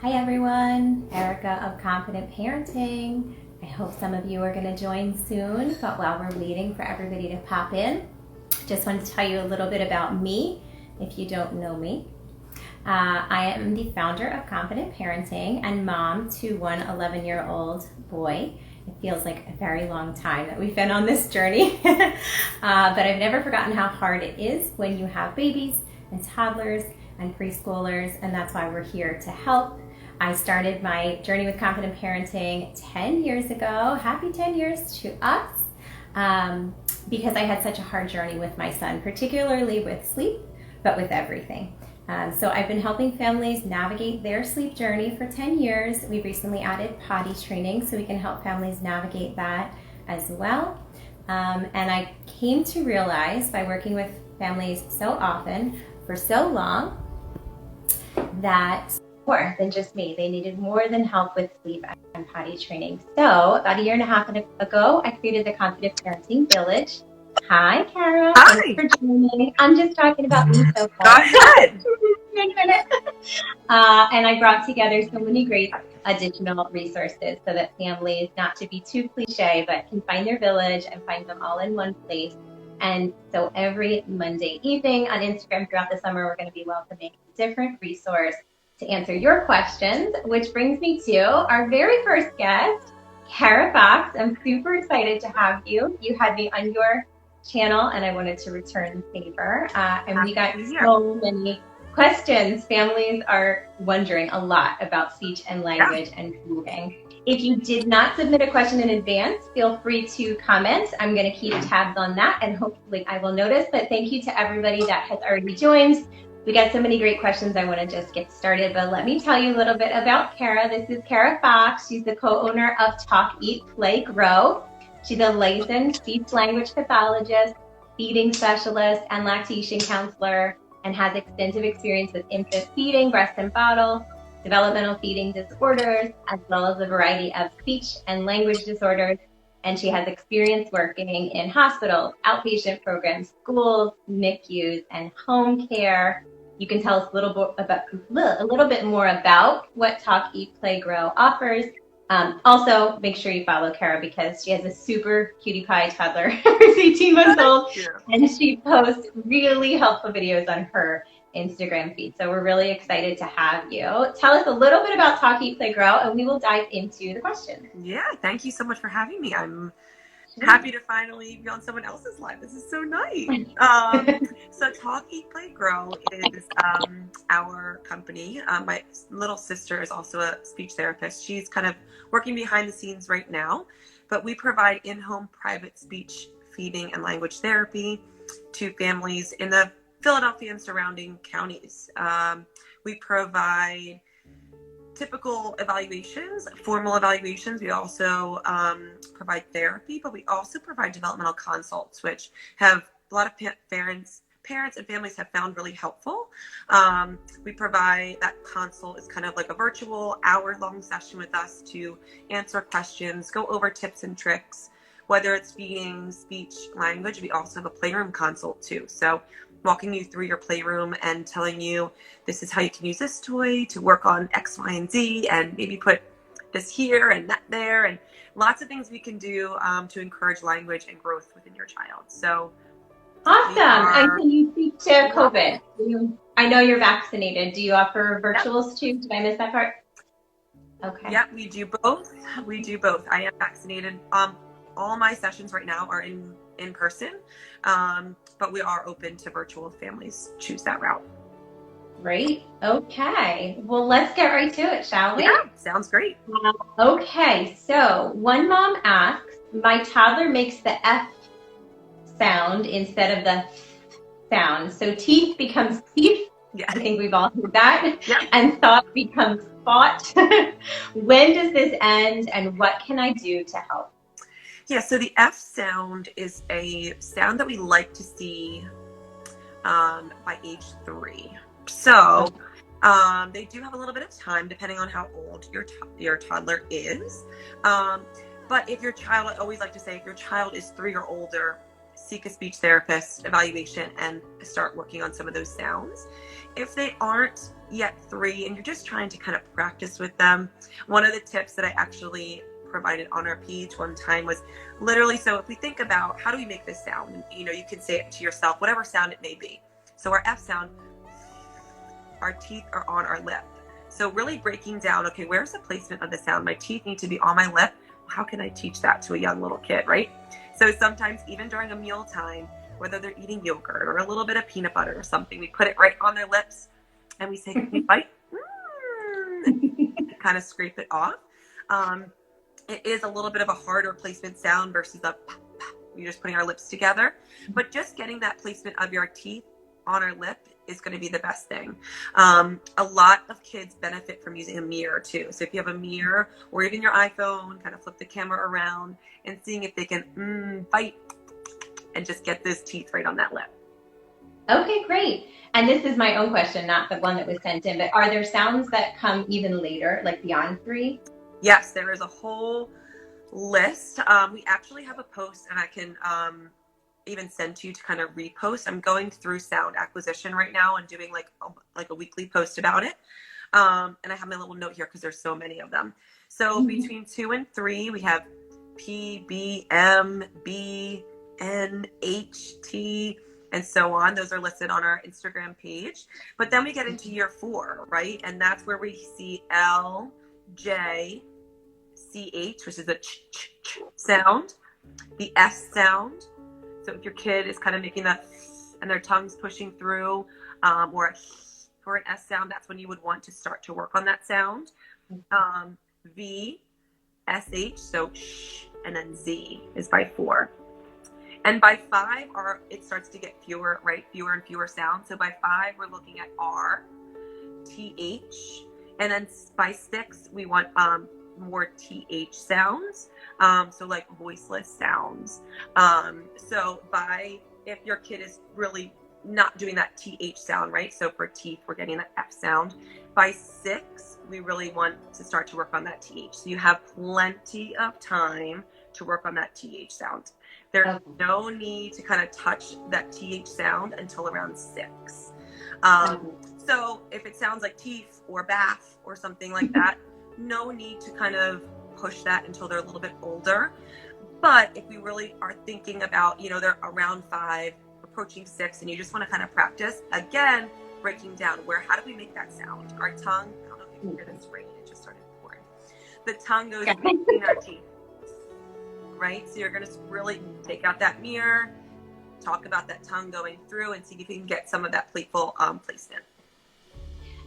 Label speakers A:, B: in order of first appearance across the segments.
A: Hi everyone, Erica of Confident Parenting. I hope some of you are going to join soon, but while we're waiting for everybody to pop in, just wanted to tell you a little bit about me if you don't know me. I am the founder of Confident Parenting and mom to one 11-year-old boy. It feels like a very long time that we've been on this journey, but I've never forgotten how hard it is when you have babies and toddlers and preschoolers, and that's why we're here to help. I started my journey with Confident Parenting 10 years ago. Happy 10 years to us, because I had such a hard journey with my son, particularly with sleep, but with everything. So I've been helping families navigate their sleep journey for 10 years. We recently added potty training so we can help families navigate that as well. And I came to realize by working with families so often for so long that more than just me. They needed more than help with sleep and potty training. So about a year and a half ago, I created the Confident Parenting Village. Hi, Cara.
B: Hi.
A: Thanks for joining. I'm just talking about me so far.
B: Go ahead.
A: And I brought together so many great additional resources so that families, not to be too cliche, but can find their village and find them all in one place. And so every Monday evening on Instagram throughout the summer, we're going to be welcoming a different resource to answer your questions, which brings me to our very first guest, Cara Fox. I'm super excited to have you. You had me on your channel and I wanted to return the favor. And we got so many questions. Families are wondering a lot about speech and language and feeding. If you did not submit a question in advance, feel free to comment. I'm going to keep tabs on that and hopefully I will notice. But thank you to everybody that has already joined. We got so many great questions. I want to just get started, but let me tell you a little bit about Cara. This is Cara Fox. She's the co-owner of Talk, Eat, Play, Grow. She's a licensed speech-language pathologist, feeding specialist, and lactation counselor, and has extensive experience with infant feeding, breast and bottle, developmental feeding disorders, as well as a variety of speech and language disorders. And she has experience working in hospitals, outpatient programs, schools, NICUs, and home care. You can tell us a little bit more about what Talk, Eat, Play, Grow offers. Also, make sure you follow Cara because she has a super cutie pie toddler who's 18 months old, and she posts really helpful videos on her Instagram feed. So we're really excited to have you. Tell us a little bit about Talk, Eat, Play, Grow, and we will dive into the questions.
B: Yeah, thank you so much for having me. I'm happy to finally be on someone else's live. This is so nice. So Talk, Eat, Play, Grow is our company. My little sister is also a speech therapist. She's kind of working behind the scenes right now, but we provide in-home private speech feeding and language therapy to families in the Philadelphia and surrounding counties. We provide typical evaluations, formal evaluations. We also provide therapy, but we also provide developmental consults, which have a lot of parents and families have found really helpful. We provide that consult is kind of like a virtual hour-long session with us to answer questions, go over tips and tricks, whether it's feeding, speech, language. We also have a playroom consult too. So walking you through your playroom and telling you this is how you can use this toy to work on X, Y, and Z, and maybe put this here and that there, and lots of things we can do to encourage language and growth within your child. So
A: awesome. And can you speak to COVID? I know you're vaccinated. Do you offer virtuals too? Did I miss that part? Okay.
B: Yeah, we do both. I am vaccinated. All my sessions right now are in person, but we are open to virtual if families choose that route.
A: Great. Okay. Well, let's get right to it, shall we?
B: Yeah, sounds great.
A: Okay. So one mom asks, my toddler makes the F sound instead of the sound. So teeth becomes teeth.
B: Yeah.
A: I think we've all heard that.
B: Yeah.
A: And thought becomes thought. When does this end and what can I do to help?
B: Yeah, so the F sound is a sound that we like to see by age 3. So they do have a little bit of time depending on how old your toddler is. But if your child, I always like to say, if your child is 3 or older, seek a speech therapist evaluation and start working on some of those sounds. If they aren't yet 3 and you're just trying to kind of practice with them, one of the tips that I actually provided on our page one time was literally, so if we think about how do we make this sound, you know, you can say it to yourself, whatever sound it may be. So our F sound, our teeth are on our lip. So really breaking down, okay, where's the placement of the sound? My teeth need to be on my lip. How can I teach that to a young little kid, right? So sometimes even during a meal time, whether they're eating yogurt or a little bit of peanut butter or something, we put it right on their lips and we say, can you bite? Kind of scrape it off. It is a little bit of a harder placement sound versus a you're just putting our lips together. But just getting that placement of your teeth on our lip is going to be the best thing. A lot of kids benefit from using a mirror too. So if you have a mirror or even your iPhone, kind of flip the camera around and seeing if they can bite and just get those teeth right on that lip.
A: Okay, great. And this is my own question, not the one that was sent in, but are there sounds that come even later, like beyond 3?
B: Yes, there is a whole list. We actually have a post, and I can even send to you to kind of repost. I'm going through sound acquisition right now and doing like a weekly post about it. And I have my little note here because there's so many of them. So between 2 and 3, we have P, B, M, B, N, H, T, and so on. Those are listed on our Instagram page. But then we get into year 4, right? And that's where we see L, J, CH, which is a ch sound, the S sound. So if your kid is kind of making that and their tongue's pushing through, or for an S sound, that's when you would want to start to work on that sound. V, SH, so sh, and then Z is by 4. And by 5, it starts to get fewer, right? Fewer and fewer sounds. So by 5, we're looking at R, TH, and then by 6, we want more TH sounds, so like voiceless sounds. So if your kid is really not doing that TH sound, right? So for teeth, we're getting that F sound. By 6, we really want to start to work on that TH. So you have plenty of time to work on that TH sound. There's no need to kind of touch that TH sound until around 6. So if it sounds like teeth or bath or something like that, no need to kind of push that until they're a little bit older. But if we really are thinking about, you know, they're around 5, approaching 6, and you just want to kind of practice, again, breaking down how do we make that sound? Our tongue, I don't know if you can hear this rain, it just started pouring. The tongue goes between our teeth, right? So you're going to really take out that mirror, talk about that tongue going through, and see if you can get some of that playful placement.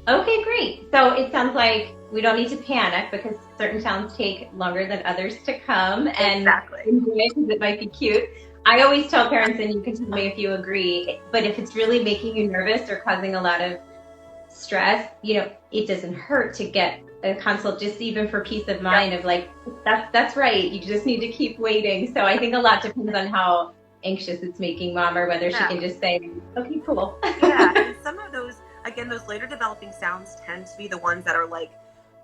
A: Okay, great. So it sounds like we don't need to panic because certain sounds take longer than others to come, and
B: exactly.
A: Enjoy it because it might be cute. I always tell parents, and you can tell me if you agree, but if it's really making you nervous or causing a lot of stress, you know, it doesn't hurt to get a consult, just even for peace of mind of like, that's right. You just need to keep waiting. So I think a lot depends on how anxious it's making mom, or whether she can just say, okay, cool.
B: Yeah, and some of those, again, those later developing sounds tend to be the ones that are like,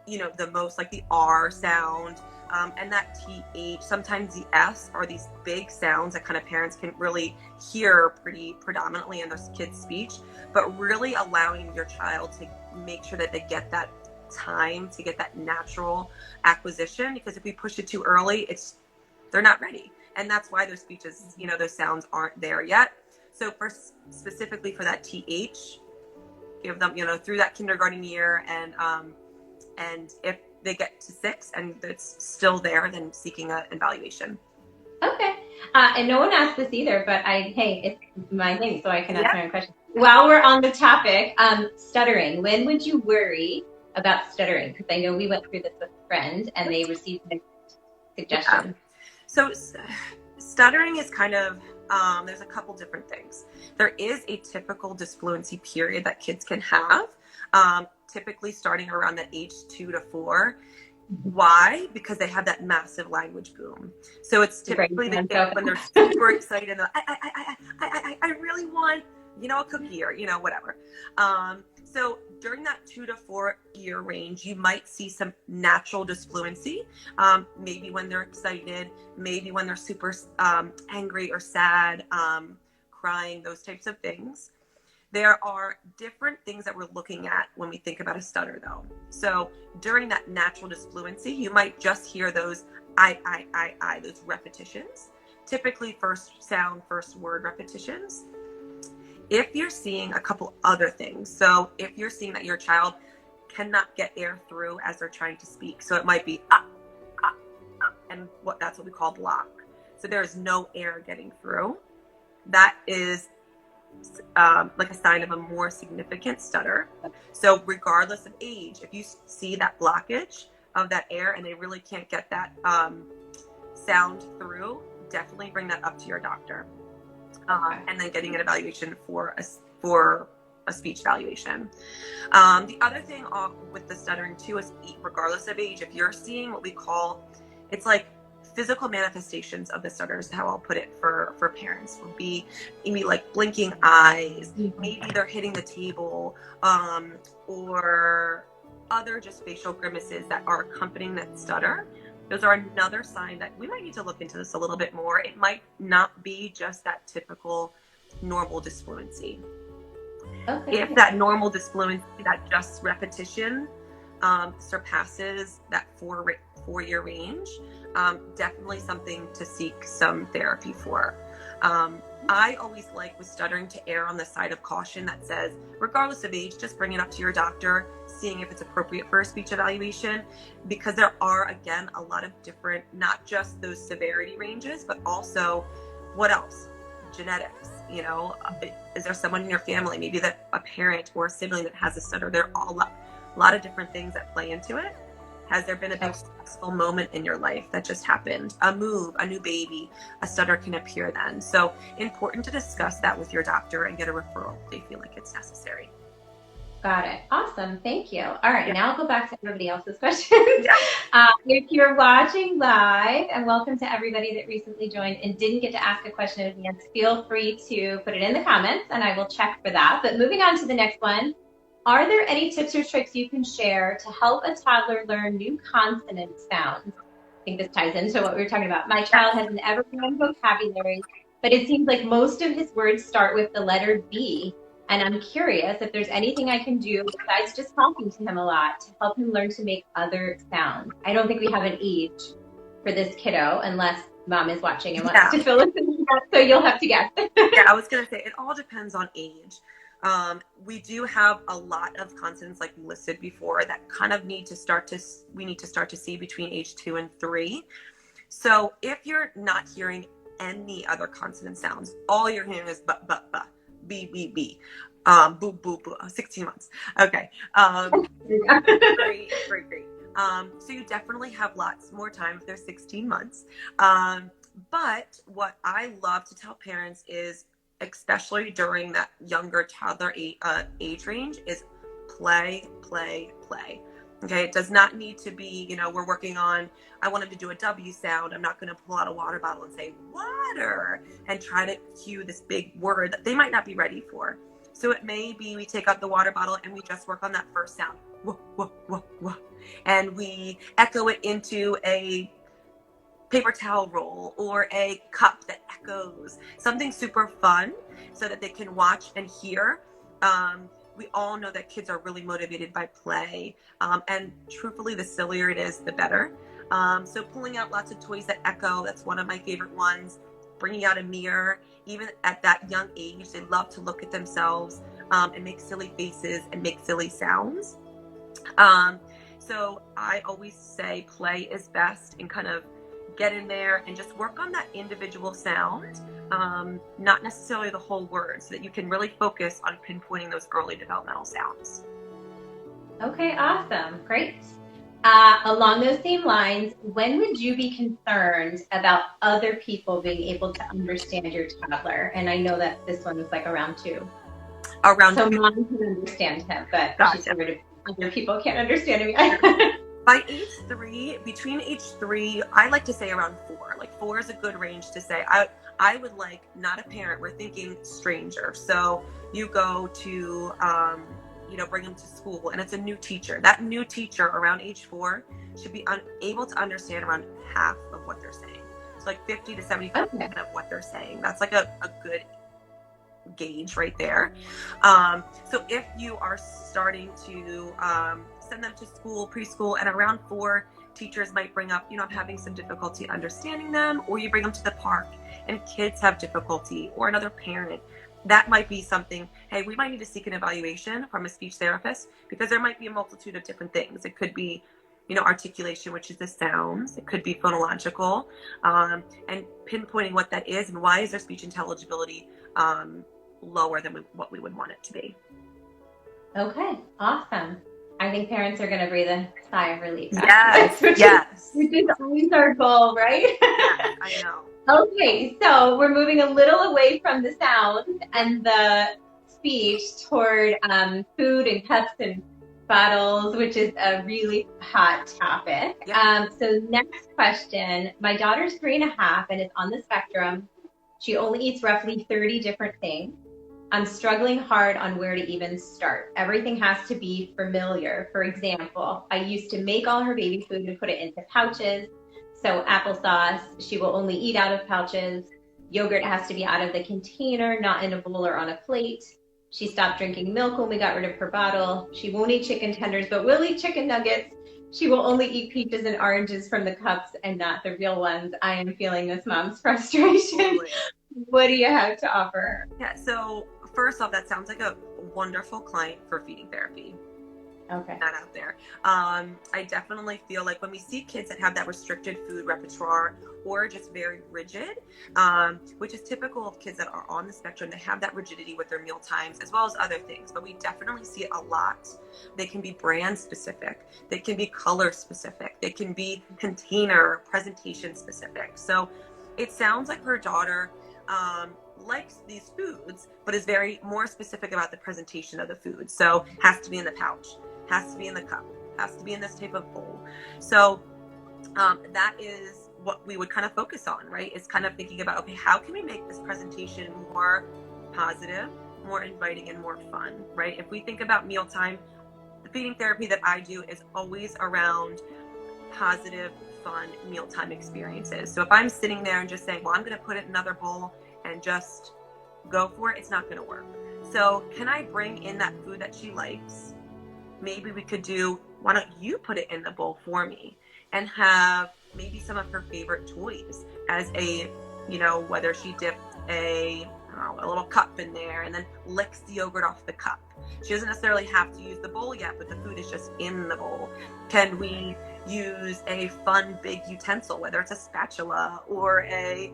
B: you know, the most like the R sound, and that TH, sometimes the S are these big sounds that kind of parents can really hear pretty predominantly in their kids' speech, but really allowing your child to make sure that they get that time to get that natural acquisition, because if we push it too early, they're not ready. And that's why their speeches, you know, those sounds aren't there yet. So specifically for that TH, give them, you know, through that kindergarten year, and if they get to 6 and it's still there, then seeking an evaluation.
A: Okay. And no one asked this either, but it's my thing, so I can ask my own question. While we're on the topic, stuttering, when would you worry about stuttering? Because I know we went through this with a friend and they received a suggestion.
B: So stuttering is kind of, there's a couple different things. There is a typical disfluency period that kids can have, typically starting around the age 2 to 4. Why? Because they have that massive language boom. So it's typically the kid when they're super excited and I really want, you know, a cookie or, you know, whatever. So during that 2 to 4 year range, you might see some natural disfluency. Maybe when they're excited, maybe when they're super angry or sad, crying, those types of things. There are different things that we're looking at when we think about a stutter, though. So during that natural disfluency, you might just hear those I, those repetitions, typically first sound, first word repetitions. If you're seeing a couple other things, so if you're seeing that your child cannot get air through as they're trying to speak, so it might be and that's what we call block. So there's no air getting through. That is like a sign of a more significant stutter. So regardless of age, if you see that blockage of that air and they really can't get that sound through, definitely bring that up to your doctor. And then getting an evaluation for a speech evaluation. The other thing with the stuttering too is, regardless of age, if you're seeing what we call, it's like physical manifestations of the stutter is how I'll put it for parents, would be maybe like blinking eyes, maybe they're hitting the table, or other just facial grimaces that are accompanying that stutter. Those are another sign that we might need to look into this a little bit more. It might not be just that typical normal disfluency. Okay. If that normal disfluency, that just repetition, surpasses that 4-year range, definitely something to seek some therapy for. I always like with stuttering to err on the side of caution that says, regardless of age, just bring it up to your doctor, seeing if it's appropriate for a speech evaluation, because there are, again, a lot of different, not just those severity ranges, but also what else? Genetics, is there someone in your family, maybe that a parent or a sibling that has a stutter? There are a lot of different things that play into it. Has there been a big stressful moment in your life that just happened? A move, a new baby, a stutter can appear then. So important to discuss that with your doctor and get a referral if they feel like it's necessary.
A: Got it. Awesome. Thank you. All right. Now I'll go back to everybody else's questions. If you're watching live, and welcome to everybody that recently joined and didn't get to ask a question in advance, feel free to put it in the comments and I will check for that. But moving on to the next one. Are there any tips or tricks you can share to help a toddler learn new consonant sounds? I think this ties into what we were talking about. My child has an ever-growing vocabulary, but it seems like most of his words start with the letter B. And I'm curious if there's anything I can do besides just talking to him a lot to help him learn to make other sounds. I don't think we have an age for this kiddo unless mom is watching and wants to fill us in. So you'll have to guess.
B: I was going to say, it all depends on age. We do have a lot of consonants, like we listed before, that kind of we need to start to see between age 2 and 3. So if you're not hearing any other consonant sounds, all you're hearing is but, b, b, b, boo, boo, boo, 16 months. Okay. Great. So you definitely have lots more time if they're 16 months. But what I love to tell parents is, especially during that younger toddler age range, is play. Okay, it does not need to be, we're working on, I want him to do a W sound. I'm not going to pull out a water bottle and say water and try to cue this big word that they might not be ready for. So it may be we take out the water bottle and we just work on that first sound. Wah, wah, wah, wah. And we echo it into a paper towel roll or a cup that echoes, something super fun so that they can watch and hear. We all know that kids are really motivated by play, and truthfully, the sillier it is, the better. So pulling out lots of toys that echo, that's one of my favorite ones. Bringing out a mirror, even at that young age, they love to look at themselves and make silly faces and make silly sounds. So I always say play is best, and kind of get in there and just work on that individual sound, not necessarily the whole word, so that you can really focus on pinpointing those early developmental sounds.
A: Okay, awesome. Great. Along those same lines, when would you be concerned about other people being able to understand your toddler? And I know that this one was like around 2. So mom can understand him, but she's worried if other people can't understand him.
B: By age 3, between age 3, I like to say around 4. Like 4 is a good range to say. I would like, not a parent, we're thinking stranger. So you go to bring them to school and it's a new teacher, that new teacher around age 4 should be able to understand around half of what they're saying. So like 50 to 75% of what they're saying. That's like a good gauge right there. So if you are starting to send them to school, preschool, and around 4, teachers might bring up, I'm having some difficulty understanding them, or you bring them to the park and kids have difficulty, or another parent, that might be something, hey, we might need to seek an evaluation from a speech therapist, because there might be a multitude of different things. It could be, articulation, which is the sounds. It could be phonological, and pinpointing what that is and why is their speech intelligibility lower than what we would want it to be.
A: Okay, awesome. I think parents are going to breathe a sigh of relief.
B: Yes,
A: which is always our goal, right?
B: Yes, I know.
A: Okay, so we're moving a little away from the sound and the speech toward food and cups and bottles, which is a really hot topic.
B: Yep.
A: So next question, my daughter's 3.5 and is on the spectrum. She only eats roughly 30 different things. I'm struggling hard on where to even start. Everything has to be familiar. For example, I used to make all her baby food and put it into pouches. So applesauce, she will only eat out of pouches. Yogurt has to be out of the container, not in a bowl or on a plate. She stopped drinking milk when we got rid of her bottle. She won't eat chicken tenders, but will eat chicken nuggets. She will only eat peaches and oranges from the cups and not the real ones. I am feeling this mom's frustration. Totally. What do you have to offer her?
B: Yeah, so first off, that sounds like a wonderful client for feeding therapy.
A: Okay.
B: That out there. I definitely feel like when we see kids that have that restricted food repertoire or just very rigid, which is typical of kids that are on the spectrum, they have that rigidity with their meal times as well as other things, but we definitely see it a lot. They can be brand specific, they can be color specific, they can be container presentation specific. So it sounds like her daughter likes these foods, but is very more specific about the presentation of the food. So has to be in the pouch, has to be in the cup, has to be in this type of bowl. So that is what we would kind of focus on, right? Is kind of thinking about, okay, how can we make this presentation more positive, more inviting, and more fun, right? If we think about mealtime, the feeding therapy that I do is always around positive, fun mealtime experiences. So if I'm sitting there and just saying, well, I'm going to put it in another bowl and just go for it, it's not going to work. So can I bring in that food that she likes? Maybe we could do, why don't you put it in the bowl for me and have maybe some of her favorite toys as a, whether she dipped a little cup in there and then licks the yogurt off the cup. She doesn't necessarily have to use the bowl yet, but the food is just in the bowl. Can we use a fun big utensil, whether it's a spatula or a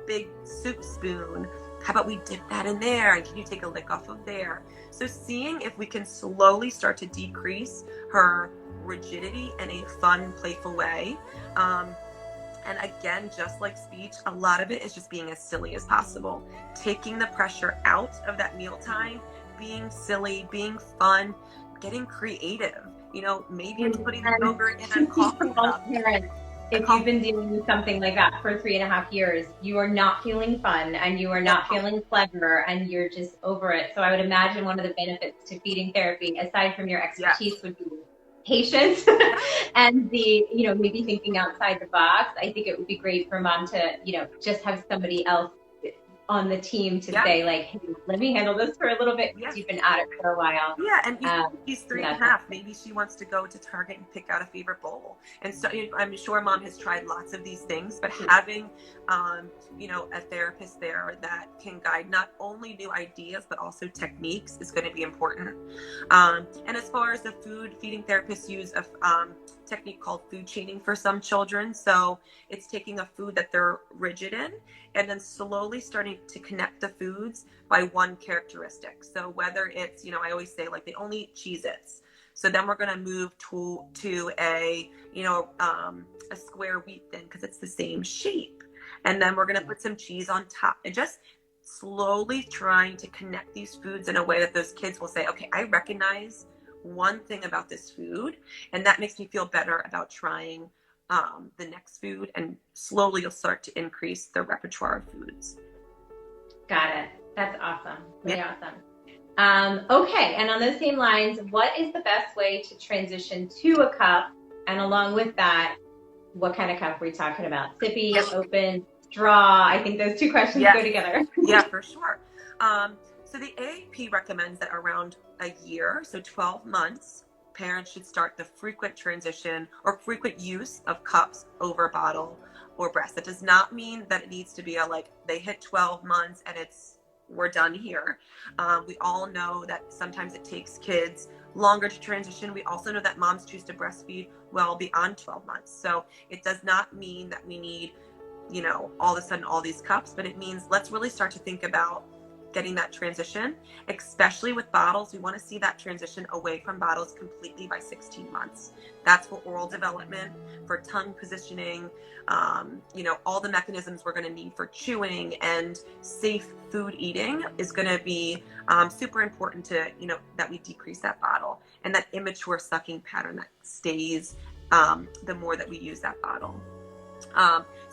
B: big soup spoon? How about we dip that in there and can you take a lick off of there? So seeing if we can slowly start to decrease her rigidity in a fun, playful way. And again, just like speech, a lot of it is just being as silly as possible. Taking the pressure out of that mealtime, being silly, being fun, getting creative. Maybe it's putting the yogurt in a coffee cup.
A: If you've been dealing with something like that for 3.5 years, you are not feeling fun and you are not feeling clever and you're just over it. So I would imagine one of the benefits to feeding therapy, aside from your expertise, would be patience and the, maybe thinking outside the box. I think it would be great for mom to, just have somebody else on the team to say like, hey, let me handle this for a little bit because you've been at it for a while.
B: Yeah, and she's 3.5. Maybe she wants to go to Target and pick out a favorite bowl. And so I'm sure mom has tried lots of these things, but having, a therapist there that can guide not only new ideas, but also techniques is going to be important. And as far as the feeding therapists use a technique called food chaining for some children. So it's taking a food that they're rigid in and then slowly starting to connect the foods by one characteristic. So whether it's, I always say like they only eat Cheez-Its. So then we're going to move to a square wheat thin because it's the same shape. And then we're going to put some cheese on top and just slowly trying to connect these foods in a way that those kids will say, okay, I recognize one thing about this food and that makes me feel better about trying the next food, and slowly you'll start to increase the repertoire of foods.
A: Got it. That's awesome. Really awesome. Okay, and on those same lines, what is the best way to transition to a cup? And along with that, what kind of cup are we talking about? Sippy, open, straw? I think those two questions go together.
B: Yeah, for sure. So the AAP recommends that around a year, so 12 months, parents should start the frequent transition or frequent use of cups over bottle or breast. That does not mean that it needs to be they hit 12 months and we're done here. We all know that sometimes it takes kids longer to transition. We also know that moms choose to breastfeed well beyond 12 months. So it does not mean that we need, all of a sudden all these cups, but it means let's really start to think about getting that transition, especially with bottles. We want to see that transition away from bottles completely by 16 months. That's for oral development, for tongue positioning, all the mechanisms we're going to need for chewing and safe food eating is going to be super important to, that we decrease that bottle and that immature sucking pattern that stays the more that we use that bottle.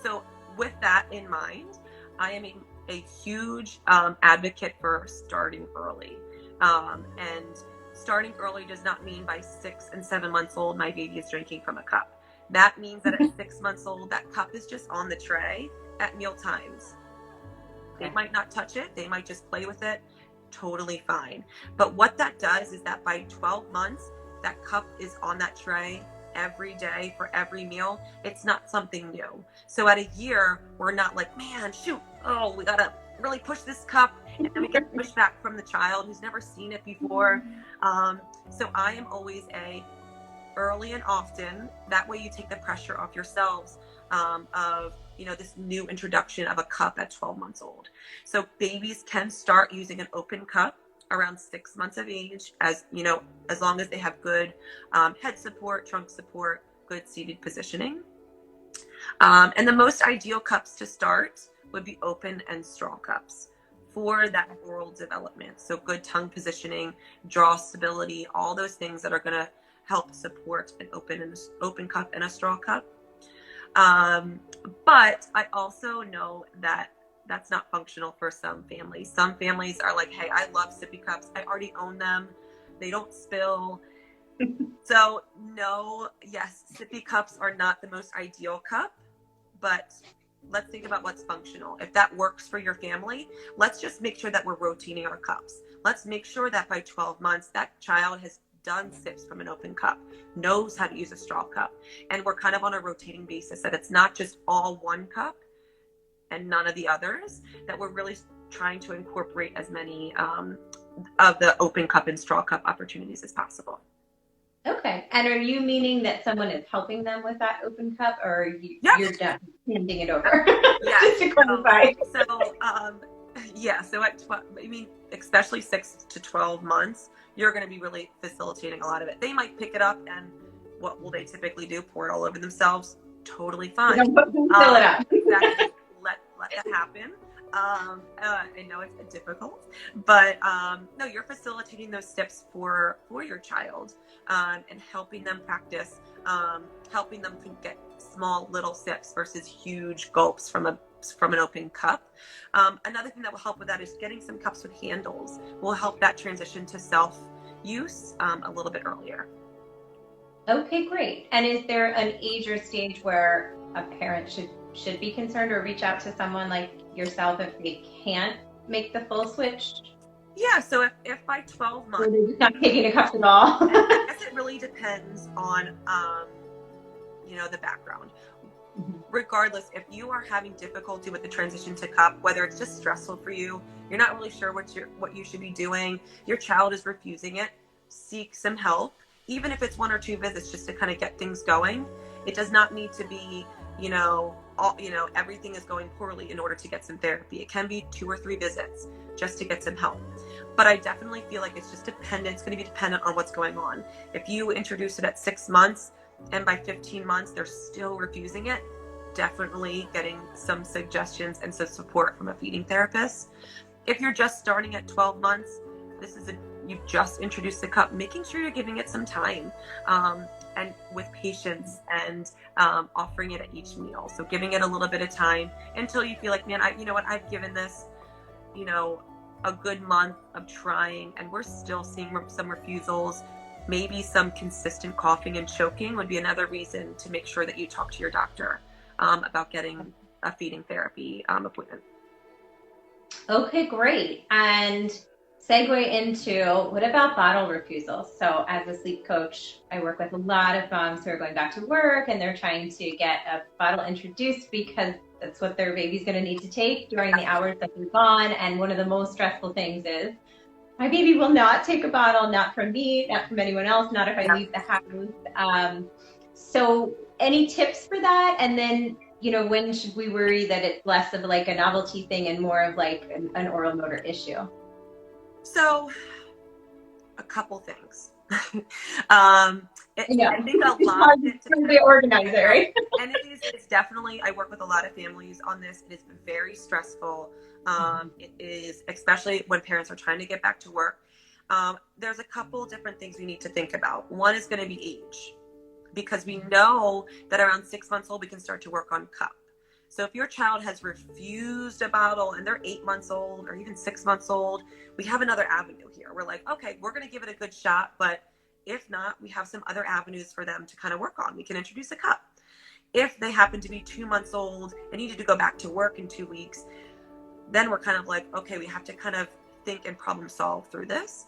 B: So with that in mind, I am a huge advocate for starting early. And starting early does not mean by 6 and 7 months old, my baby is drinking from a cup. That means that at 6 months old, that cup is just on the tray at meal times. They might not touch it. They might just play with it. Totally fine. But what that does is that by 12 months, that cup is on that tray every day for every meal. It's not something new. So at a year, we're not like, man, shoot, we gotta really push this cup, and then we get pushback from the child who's never seen it before. So I am always early and often. That way you take the pressure off yourselves of this new introduction of a cup at 12 months old. So babies can start using an open cup around 6 months of age, as long as they have good head support, trunk support, good seated positioning. And the most ideal cups to start would be open and straw cups for that oral development. So good tongue positioning, jaw stability, all those things that are going to help support an open cup and a straw cup. But I also know that that's not functional for some families. Some families are like, hey, I love sippy cups. I already own them. They don't spill. So no, yes, sippy cups are not the most ideal cup, but let's think about what's functional. If that works for your family, let's just make sure that we're rotating our cups. Let's make sure that by 12 months, that child has done sips from an open cup, knows how to use a straw cup. And we're kind of on a rotating basis, that it's not just all one cup and none of the others, that we're really trying to incorporate as many of the open cup and straw cup opportunities as possible.
A: Okay. And are you meaning that someone is helping them with that open cup, or you're done handing it over?
B: Yeah.
A: Just to clarify.
B: So at 12, especially 6 to 12 months, you're going to be really facilitating a lot of it. They might pick it up, and what will they typically do? Pour it all over themselves. Totally fine.
A: Fill it up.
B: Exactly. Let that happen. I know it's difficult, but no, you're facilitating those steps for your child, and helping them practice, helping them to get small little sips versus huge gulps from an open cup. Another thing that will help with that is getting some cups with handles will help that transition to self-use a little bit earlier.
A: Okay, great. And is there an age or stage where a parent should be concerned or reach out to someone like yourself if they can't make the full switch?
B: Yeah, so if by 12 months...
A: Or they're just not taking a cup at all?
B: I guess it really depends on, the background. Mm-hmm. Regardless, if you are having difficulty with the transition to cup, whether it's just stressful for you, you're not really sure what you should be doing, your child is refusing it, seek some help. Even if it's 1 or 2 visits just to kind of get things going. It does not need to be, everything is going poorly in order to get some therapy. It can be 2 or 3 visits just to get some help. But I definitely feel like it's just dependent. It's going to be dependent on what's going on. If you introduce it at 6 months and by 15 months they're still refusing it, definitely getting some suggestions and some support from a feeding therapist. If you're just starting at 12 months, you've just introduced the cup, making sure you're giving it some time, and with patience, and offering it at each meal. So giving it a little bit of time until you feel like, man, I've given this, a good month of trying and we're still seeing some refusals, maybe some consistent coughing and choking would be another reason to make sure that you talk to your doctor about getting a feeding therapy appointment.
A: Okay, great. And segue into, what about bottle refusals? So as a sleep coach, I work with a lot of moms who are going back to work and they're trying to get a bottle introduced because that's what their baby's going to need to take during the hours that they're gone. And one of the most stressful things is, my baby will not take a bottle, not from me, not from anyone else, not if I leave the house. So any tips for that? And then, when should we worry that it's less of like a novelty thing and more of like an oral motor issue?
B: So a couple things. I think a lot
A: to be organizer, right?
B: And it's definitely, I work with a lot of families on this. It is very stressful. It is, especially when parents are trying to get back to work. There's a couple different things we need to think about. One is going to be age, because we know that around 6 months old, we can start to work on cup. So if your child has refused a bottle and they're 8 months old or even 6 months old, we have another avenue here. We're like, okay, we're going to give it a good shot. But if not, we have some other avenues for them to kind of work on. We can introduce a cup. If they happen to be 2 months old and needed to go back to work in 2 weeks, then we're kind of like, okay, we have to kind of think and problem solve through this.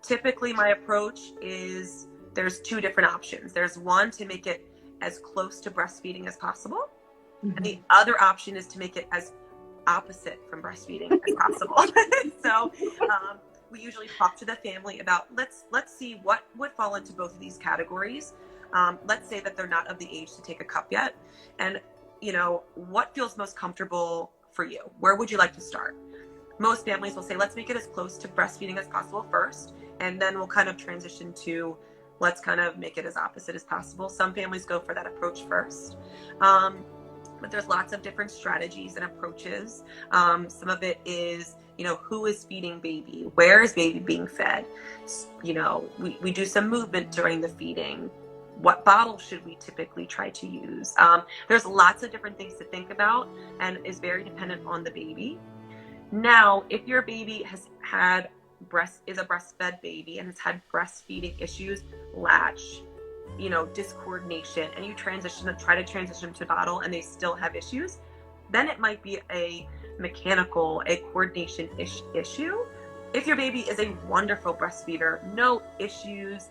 B: Typically, my approach is there's two different options. There's one to make it as close to breastfeeding as possible. Mm-hmm. And the other option is to make it as opposite from breastfeeding as possible. So we usually talk to the family about, let's see what would fall into both of these categories. Let's say that they're not of the age to take a cup yet. And, what feels most comfortable for you? Where would you like to start? Most families will say, let's make it as close to breastfeeding as possible first. And then we'll kind of transition to, let's kind of make it as opposite as possible. Some families go for that approach first. But there's lots of different strategies and approaches. Some of it is, who is feeding baby? Where is baby being fed? We do some movement during the feeding. What bottle should we typically try to use? There's lots of different things to think about and is very dependent on the baby. Now, if your baby is a breastfed baby and has had breastfeeding issues, latch, discoordination, and you try to transition them to bottle and they still have issues, then it might be a coordination issue. If your baby is a wonderful breastfeeder, no issues,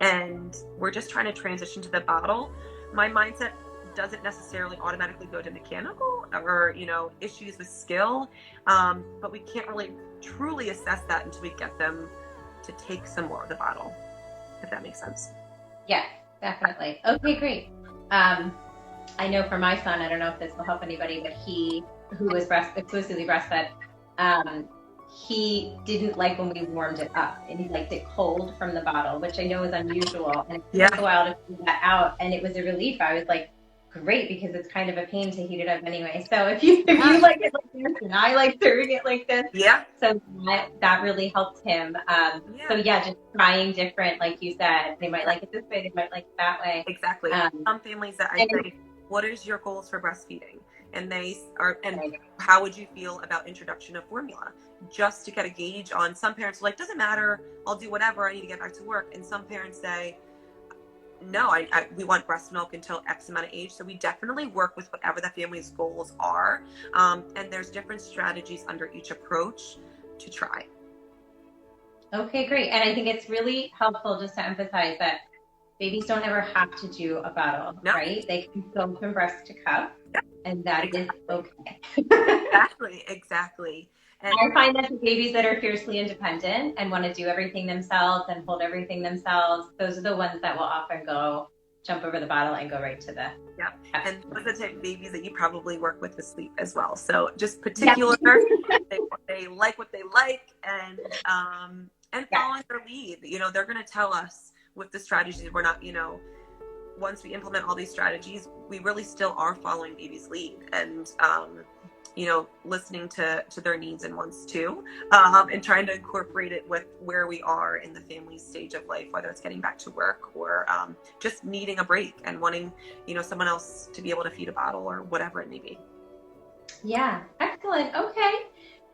B: and we're just trying to transition to the bottle, my mindset doesn't necessarily automatically go to mechanical or, issues with skill, but we can't really truly assess that until we get them to take some more of the bottle, if that makes sense.
A: Yes, definitely. Okay, great. I know for my son, I don't know if this will help anybody, but who was exclusively breastfed, he didn't like when we warmed it up, and he liked it cold from the bottle, which I know is unusual. And it took a while to figure that out, and it was a relief. I was like, great, because it's kind of a pain to heat it up anyway. So if you like it like this, and I like serving it like this, so that really helped him. So just trying different, like you said, they might like it this way, they might like it that way.
B: Exactly. Some families that I say, what is your goals for breastfeeding? And how would you feel about introduction of formula? Just to get a gauge on, some parents are like, doesn't matter, I'll do whatever, I need to get back to work. And some parents say, no, we want breast milk until X amount of age. So we definitely work with whatever the family's goals are. And there's different strategies under each approach to try.
A: Okay, great. And I think it's really helpful just to emphasize that babies don't ever have to do a bottle, right? They can go from breast to cup, and that is okay.
B: Exactly.
A: And I find that the babies that are fiercely independent and want to do everything themselves and hold everything themselves, those are the ones that will often jump over the bottle and go right to the
B: and those are the type of babies that you probably work with sleep as well. So just particular, they like what they like, and following their lead. They're going to tell us with the strategies. We're not, once we implement all these strategies, we really still are following baby's lead and listening to their needs and wants too, and trying to incorporate it with where we are in the family stage of life, whether it's getting back to work or just needing a break and wanting, someone else to be able to feed a bottle or whatever it may be.
A: Yeah, excellent. Okay.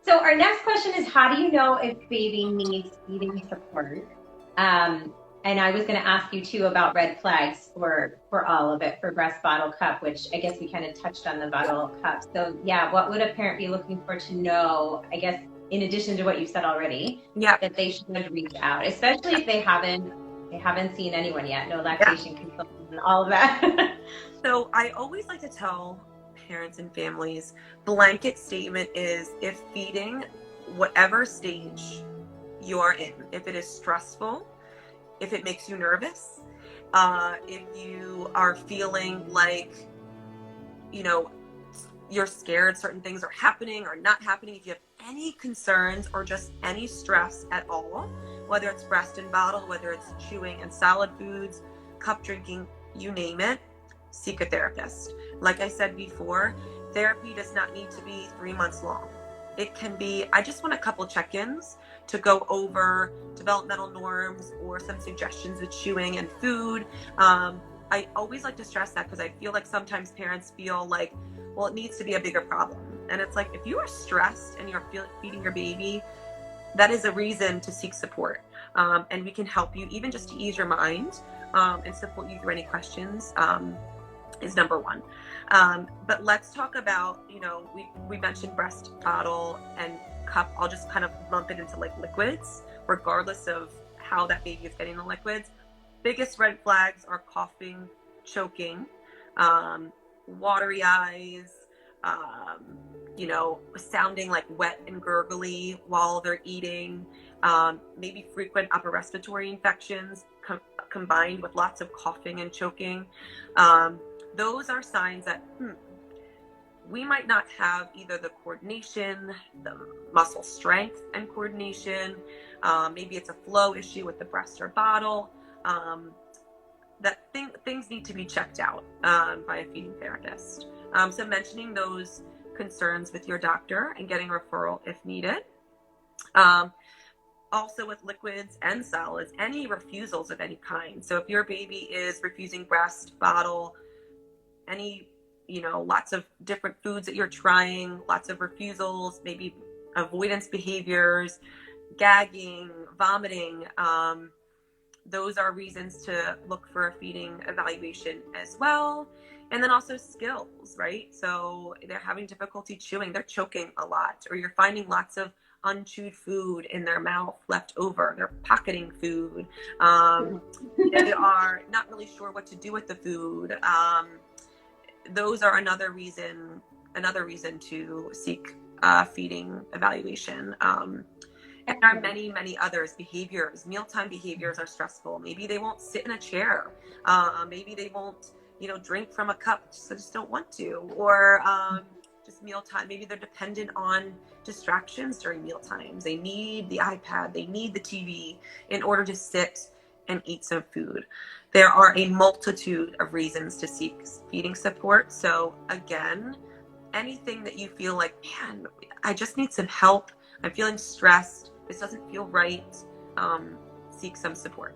A: So So our next question is, how do you know if baby needs feeding support? And I was going to ask you too about red flags for all of it, for breast, bottle, cup, which I guess we kind of touched on the bottle cup. So yeah, what would a parent be looking for to know, I guess, in addition to what you said already, that they should reach out, especially if they haven't seen anyone yet, no lactation consultant and all of that.
B: So I always like to tell parents and families, blanket statement is, if feeding, whatever stage you are in, if it is stressful, if it makes you nervous, if you are feeling like, you know, you're scared certain things are happening or not happening, if you have any concerns or just any stress at all, whether it's breast and bottle, whether it's chewing and solid foods, cup drinking, you name it, seek a therapist. Like I said before, therapy does not need to be 3 months long. It can be, I just want a couple check-ins to go over developmental norms or some suggestions with chewing and food. I always like to stress that because I feel like sometimes parents feel like, well, it needs to be a bigger problem. And it's like, if you are stressed and you're feeding your baby, that is a reason to seek support. And we can help you even just to ease your mind and support you through any questions is number one. But let's talk about, you know, we mentioned breast, bottle, and cup. I'll just kind of lump it into like liquids, regardless of how that baby is getting the liquids. Biggest red flags are coughing, choking, watery eyes, you know, sounding like wet and gurgly while they're eating, maybe frequent upper respiratory infections combined with lots of coughing and choking. Those are signs that we might not have either the coordination, the muscle strength and coordination. Maybe it's a flow issue with the breast or bottle. Things need to be checked out by a feeding therapist. So mentioning those concerns with your doctor and getting a referral if needed. Also with liquids and solids, any refusals of any kind. So if your baby is refusing breast, bottle, any, you know, lots of different foods that you're trying, lots of refusals, maybe avoidance behaviors, gagging, vomiting, those are reasons to look for a feeding evaluation as well. And then also skills, right? So they're having difficulty chewing, they're choking a lot, or you're finding lots of unchewed food in their mouth left over, they're pocketing food, they are not really sure what to do with the food. Those are another reason to seek feeding evaluation. And there are many, many others. Behaviors, mealtime behaviors are stressful. Maybe they won't sit in a chair. Maybe they won't, you know, drink from a cup, so just don't want to. Or just mealtime. Maybe they're dependent on distractions during meal times. They need the iPad, they need the TV in order to sit and eat some food. There are a multitude of reasons to seek feeding support. So again, anything that you feel like, man, I just need some help, I'm feeling stressed, this doesn't feel right, seek some support.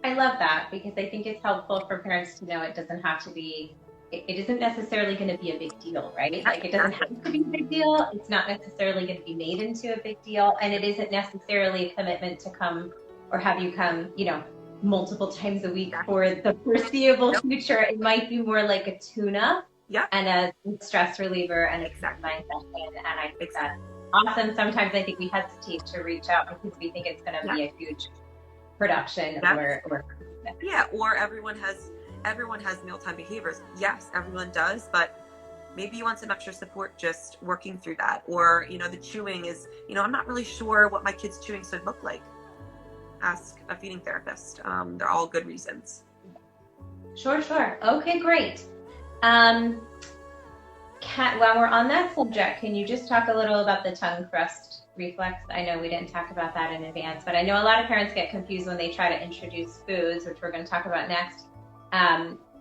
A: I love that, because I think it's helpful for parents to know it doesn't have to be, it isn't necessarily going to be a big deal, right? Like it doesn't have to be a big deal. It's not necessarily going to be made into a big deal. And it isn't necessarily a commitment to come or have you come, you know, multiple times a week for the foreseeable future. It might be more like a tune-up and a stress reliever and a mindset. And I think that's awesome. Sometimes I think we hesitate to reach out because we think it's going to be a huge production or
B: everyone has mealtime behaviors. Yes, everyone does, but maybe you want some extra support just working through that. Or, you know, the chewing is, you know, I'm not really sure what my kid's chewing should look like. Ask a feeding therapist. They're all good reasons.
A: Sure. Okay, great. While we're on that subject, can you just talk a little about the tongue thrust reflex? I know we didn't talk about that in advance, but I know a lot of parents get confused when they try to introduce foods, which we're going to talk about next,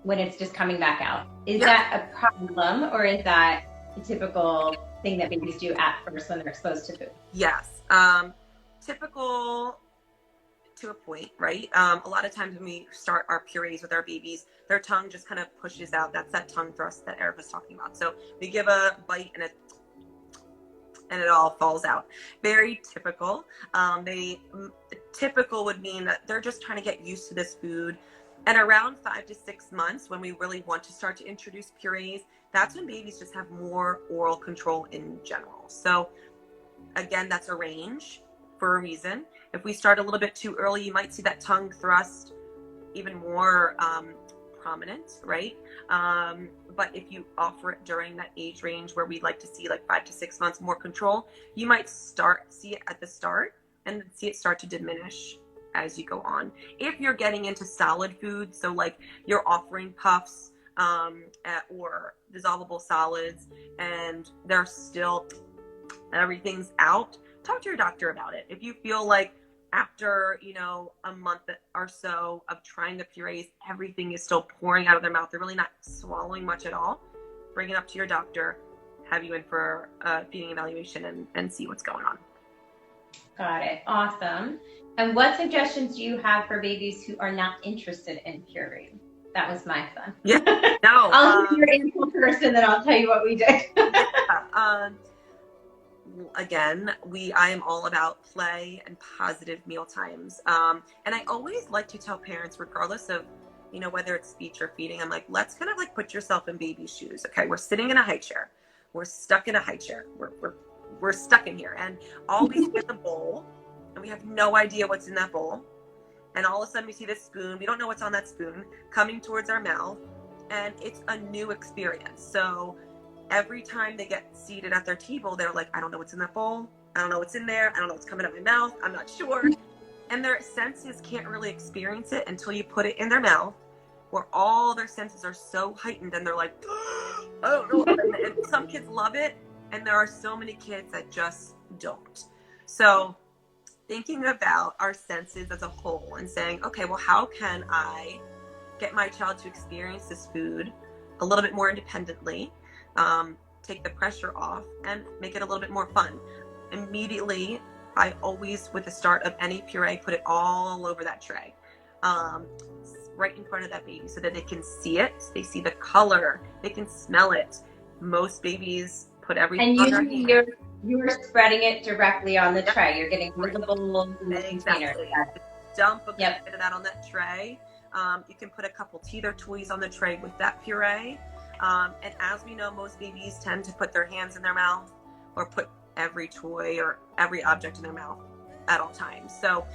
A: when it's just coming back out. Is that a problem, or is that a typical thing that babies do at first when they're exposed to food?
B: Yes. Typical to a point, right? A lot of times when we start our purees with our babies, their tongue just kind of pushes out. That's that tongue thrust that Eric was talking about. So we give a bite and it all falls out. Very typical. Typical would mean that they're just trying to get used to this food. And around 5 to 6 months, when we really want to start to introduce purees, that's when babies just have more oral control in general. So again, that's a range for a reason. If we start a little bit too early, you might see that tongue thrust even more prominent, right? But if you offer it during that age range where we'd like to see like 5 to 6 months more control, you might see it at the start and then see it start to diminish as you go on. If you're getting into solid foods, so like you're offering puffs or dissolvable solids and they're still, everything's out, talk to your doctor about it. If you feel like after, a month or so of trying the purees, everything is still pouring out of their mouth, they're really not swallowing much at all, bring it up to your doctor, have you in for a feeding evaluation and see what's going on.
A: Got it. Awesome. And what suggestions do you have for babies who are not interested in purees? That was my son.
B: Yeah. No.
A: I'll be your answer person, then I'll tell you what we did.
B: Again, I am all about play and positive meal times. And I always like to tell parents, regardless of, whether it's speech or feeding, I'm like, let's kind of like put yourself in baby's shoes. Okay. We're sitting in a high chair. We're stuck in a high chair. We're stuck in here, and all we see is a bowl, and we have no idea what's in that bowl. And all of a sudden we see this spoon. We don't know what's on that spoon coming towards our mouth, and it's a new experience. So every time they get seated at their table, they're like, I don't know what's in that bowl. I don't know what's in there. I don't know what's coming out of my mouth. I'm not sure. And their senses can't really experience it until you put it in their mouth, where all their senses are so heightened, and they're like, I don't know. And some kids love it, and there are so many kids that just don't. So thinking about our senses as a whole and saying, okay, well, how can I get my child to experience this food a little bit more independently, take the pressure off, and make it a little bit more fun? Immediately, I always, with the start of any puree, put it all over that tray, right in front of that baby, so that they can see it, they see the color, they can smell it. Most babies put everything on their hand.
A: You're spreading it directly on the tray. You're getting rid of the bowl in the container.
B: Dump a bit of that on that tray. You can put a couple teether toys on the tray with that puree. And as we know, most babies tend to put their hands in their mouth or put every toy or every object in their mouth at all times. So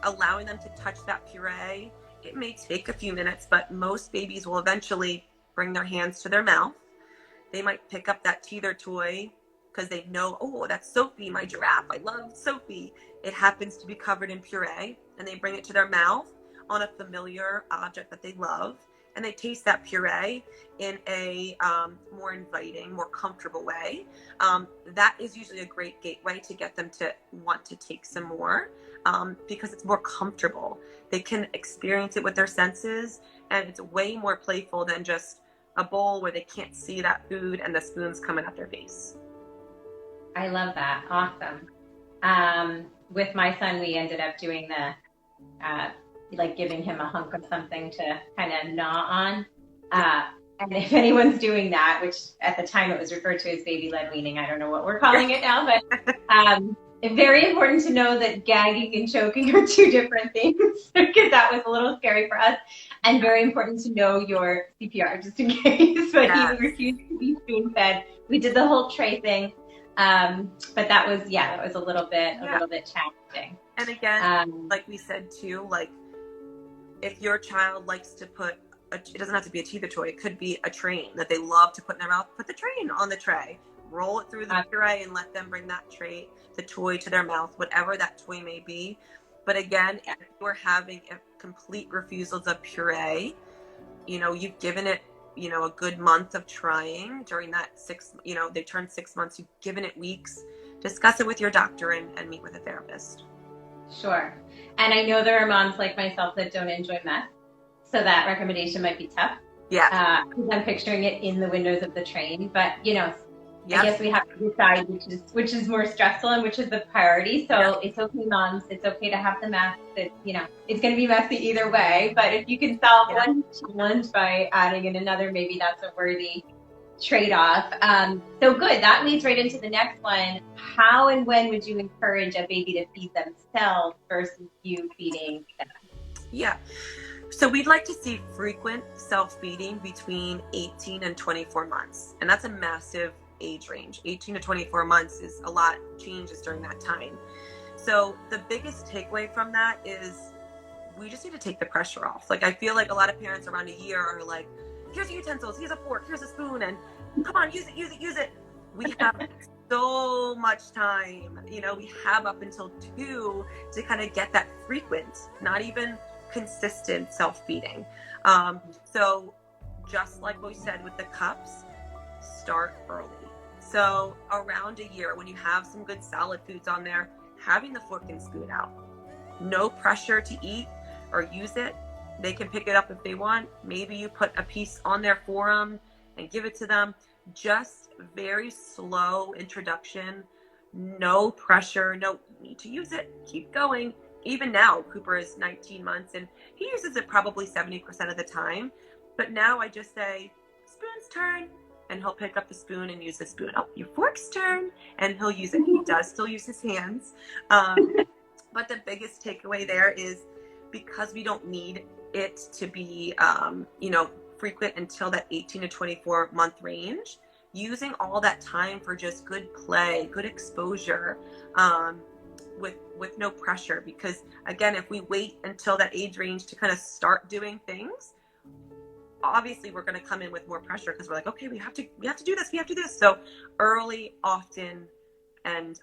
B: allowing them to touch that puree, it may take a few minutes, but most babies will eventually bring their hands to their mouth. They might pick up that teether toy because they know, oh, that's Sophie, my giraffe. I love Sophie. It happens to be covered in puree, and they bring it to their mouth on a familiar object that they love, and they taste that puree in a more inviting, more comfortable way. That is usually a great gateway to get them to want to take some more, because it's more comfortable. They can experience it with their senses, and it's way more playful than just a bowl where they can't see that food and the spoon's coming at their face.
A: I love that. Awesome. With my son, we ended up doing like giving him a hunk of something to kind of gnaw on. And if anyone's doing that, which at the time it was referred to as baby-led weaning, I don't know what we're calling it now, but it's very important to know that gagging and choking are two different things, because that was a little scary for us. And very important to know your CPR just in case. But he refused to be spoon-fed. We did the whole tray thing. But that was a little bit challenging.
B: And again, like we said too, like if your child likes to put, it doesn't have to be a teether toy. It could be a train that they love to put in their mouth. Put the train on the tray, roll it through the puree, and let them bring that the toy to their mouth, whatever that toy may be. But again, if you're having a complete refusals of puree, you've given it, a good month of trying during that they turn 6 months, you've given it weeks, discuss it with your doctor and meet with a therapist.
A: Sure. And I know there are moms like myself that don't enjoy mess, so that recommendation might be tough.
B: Yeah.
A: I'm picturing it in the windows of the train, but I guess we have to decide which is more stressful and which is the priority. So It's okay, moms. It's okay to have the mess. It's going to be messy either way. But if you can solve one challenge by adding in another, maybe that's a worthy trade-off. So good. That leads right into the next one. How and when would you encourage a baby to feed themselves versus you feeding them?
B: Yeah. So we'd like to see frequent self-feeding between 18 and 24 months. And that's a massive age range. 18 to 24 months is a lot changes during that time. So the biggest takeaway from that is we just need to take the pressure off. Like, I feel like a lot of parents around a year are like, here's the utensils, here's a fork, here's a spoon, and come on, use it. We have so much time. We have up until 2 to kind of get that frequent, not even consistent self-feeding. So just like we said with the cups, start early. So around a year, when you have some good solid foods on there, having the fork and spoon out. No pressure to eat or use it. They can pick it up if they want. Maybe you put a piece on there for them and give it to them. Just very slow introduction. No pressure. No, you need to use it. Keep going. Even now, Cooper is 19 months and he uses it probably 70% of the time. But now I just say, spoon's turn. And he'll pick up the spoon and use the spoon. Oh, your fork's turn. And he'll use it. He does still use his hands. But the biggest takeaway there is, because we don't need it to be, frequent until that 18 to 24 month range, using all that time for just good play, good exposure, with no pressure. Because again, if we wait until that age range to kind of start doing things, obviously we're going to come in with more pressure because we're like, okay, we have to do this. So early, often, and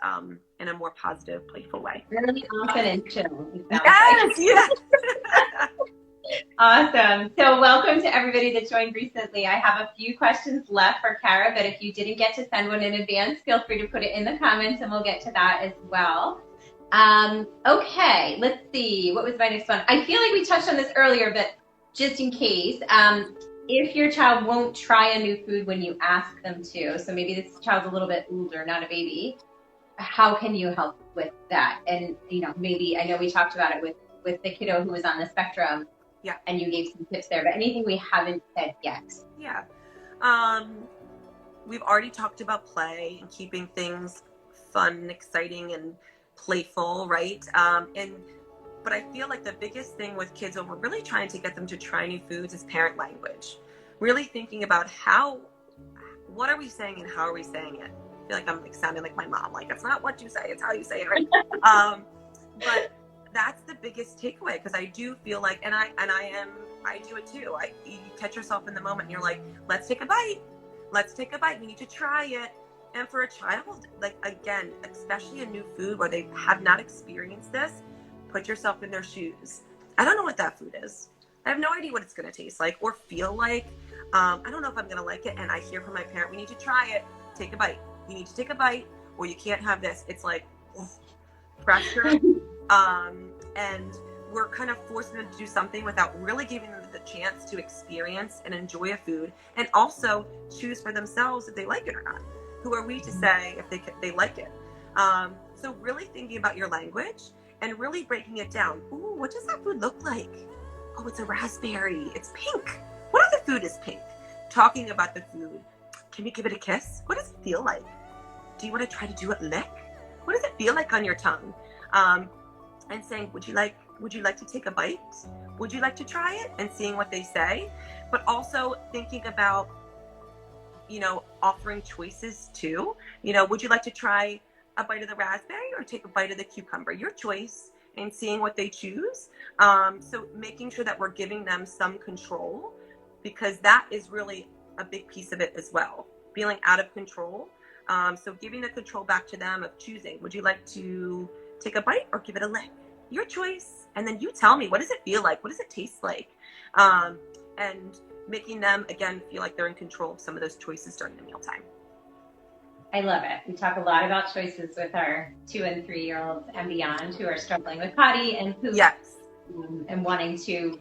B: in a more positive, playful way.
A: Really often and chill.
B: Yes.
A: Awesome. So welcome to everybody that joined recently. I have a few questions left for Cara, but if you didn't get to send one in advance, feel free to put it in the comments and we'll get to that as well. Okay, let's see. What was my next one? I feel like we touched on this earlier, but just in case, if your child won't try a new food when you ask them to, so maybe this child's a little bit older, not a baby, how can you help with that? And, maybe, I know we talked about it with the kiddo who was on the spectrum.
B: Yeah.
A: And you gave some tips there, but anything we haven't said yet?
B: Yeah. We've already talked about play and keeping things fun, exciting, and playful, right? But I feel like the biggest thing with kids when we're really trying to get them to try new foods is parent language. Really thinking about what are we saying and how are we saying it? I feel like I'm sounding like my mom. Like, it's not what you say, it's how you say it, right? But that's the biggest takeaway, because I do feel like, and I do it too. You catch yourself in the moment and you're like, let's take a bite. We need to try it. And for a child, like, again, especially a new food where they have not experienced this, put yourself in their shoes. I don't know what that food is. I have no idea what it's going to taste like or feel like. I don't know if I'm going to like it. And I hear from my parent, we need to try it. Take a bite. You need to take a bite or you can't have this. It's like pressure. And we're kind of forcing them to do something without really giving them the chance to experience and enjoy a food, and also choose for themselves if they like it or not. Who are we to say if they like it? So really thinking about your language and really breaking it down. Ooh, what does that food look like? Oh, it's a raspberry. It's pink. What other food is pink? Talking about the food. Can you give it a kiss? What does it feel like? Do you want to try to do it lick? What does it feel like on your tongue? And saying, would you like to take a bite? Would you like to try it? And seeing what they say. But also thinking about, offering choices too. Would you like to try a bite of the raspberry or take a bite of the cucumber? Your choice, and seeing what they choose. So making sure that we're giving them some control, because that is really a big piece of it as well. Feeling out of control. So giving the control back to them of choosing. Would you like to take a bite or give it a lick? Your choice. And then you tell me, what does it feel like? What does it taste like? And making them, again, feel like they're in control of some of those choices during the mealtime.
A: I love it. We talk a lot about choices with our 2 and 3-year-olds and beyond who are struggling with potty and poop.
B: Yes.
A: And wanting to,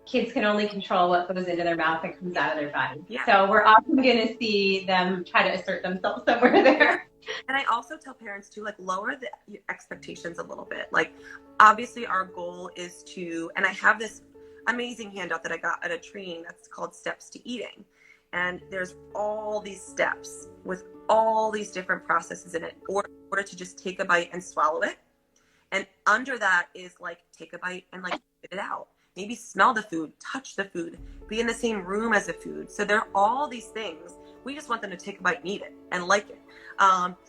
A: kids can only control what goes into their mouth and comes out of their body.
B: Yeah.
A: So we're often going to see them try to assert themselves somewhere there.
B: And I also tell parents to lower the expectations a little bit. Like, obviously our goal is to, and I have this amazing handout that I got at a training that's called Steps to Eating. And there's all these steps with all these different processes in it in order to just take a bite and swallow it. And under that is like, take a bite and like spit it out. Maybe smell the food, touch the food, be in the same room as the food. So there are all these things. We just want them to take a bite and eat it and like it.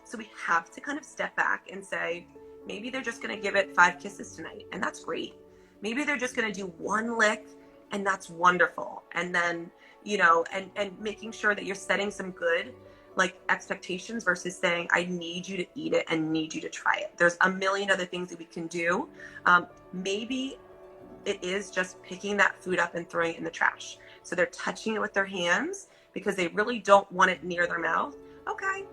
B: So we have to kind of step back and say, maybe they're just going to give it 5 kisses tonight, and that's great. Maybe they're just going to do 1 lick, and that's wonderful. And then, you know, and making sure that you're setting some good like expectations versus saying, I need you to eat it and need you to try it. There's a million other things that we can do. Maybe it is just picking that food up and throwing it in the trash. So they're touching it with their hands because they really don't want it near their mouth. Okay,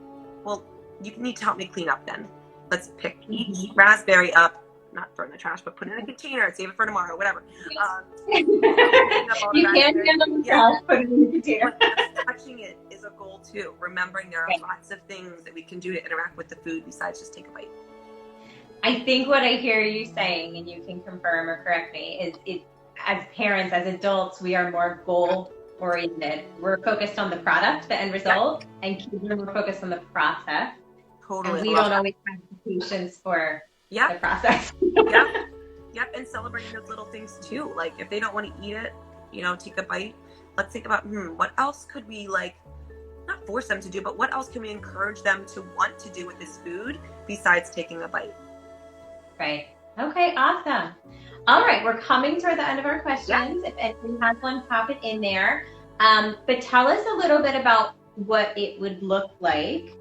B: well, you need to help me clean up then. Let's pick each raspberry up, not throw in the trash, but put it in a container and save it for tomorrow, whatever.
A: You can't handle the trash, put it in the container.
B: Touching it is a goal too. Remembering there are lots of things that we can do to interact with the food besides just take a bite.
A: I think what I hear you saying, and you can confirm or correct me, is it, as parents, as adults, we are more goal oriented. We're focused on the product, the end result, and kids are more focused on the process.
B: Totally.
A: And we don't always have the patience for the process.
B: Yep. And celebrating those little things too. Like if they don't want to eat it, you know, take a bite. Let's think about, what else could we like, not force them to do, but what else can we encourage them to want to do with this food besides taking a bite?
A: Right. Okay, awesome. All right, we're coming toward the end of our questions. If anyone has one, pop it in there. But tell us a little bit about what it would look like,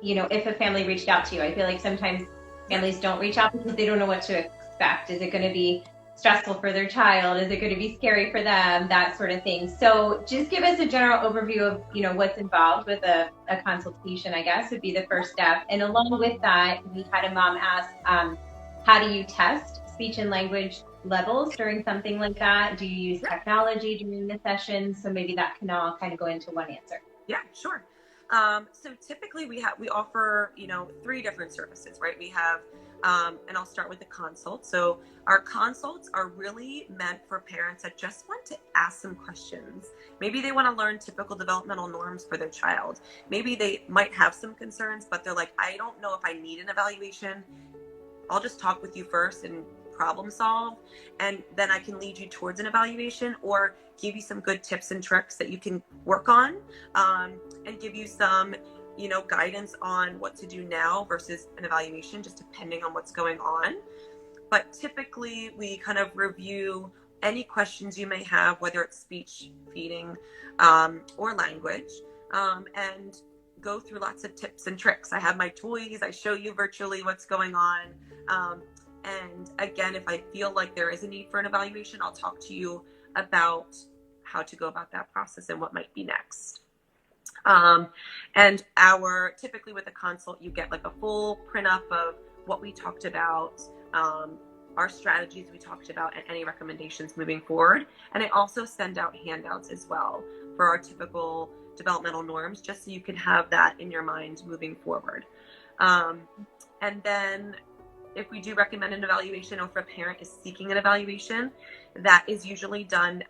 A: you know, if a family reached out to you. I feel like sometimes families don't reach out because they don't know what to expect. Is it going to be stressful for their child? Is it going to be scary for them? That sort of thing. So just give us a general overview of, you know, what's involved with a consultation, I guess, would be the first step. And along with that, we had a mom ask, how do you test speech and language levels during something like that? Do you use technology during the sessions? So maybe that can all kind of go into one answer.
B: Yeah, sure. So typically we offer, you know, 3 different services, right? We have, and I'll start with the consult. So our consults are really meant for parents that just want to ask some questions. Maybe they want to learn typical developmental norms for their child. Maybe they might have some concerns, but they're like, I don't know if I need an evaluation. I'll just talk with you first and problem solve, and then I can lead you towards an evaluation or give you some good tips and tricks that you can work on, and give you some, you know, guidance on what to do now versus an evaluation, just depending on what's going on. But typically we kind of review any questions you may have, whether it's speech, feeding, or language, and go through lots of tips and tricks. I have my toys. I show you virtually what's going on. And again, if I feel like there is a need for an evaluation, I'll talk to you about how to go about that process and what might be next. And typically with a consult, you get like a full print up of what we talked about, our strategies we talked about, and any recommendations moving forward. And I also send out handouts as well for our typical developmental norms, just so you can have that in your mind moving forward. And then if we do recommend an evaluation, or if a parent is seeking an evaluation, that is usually done,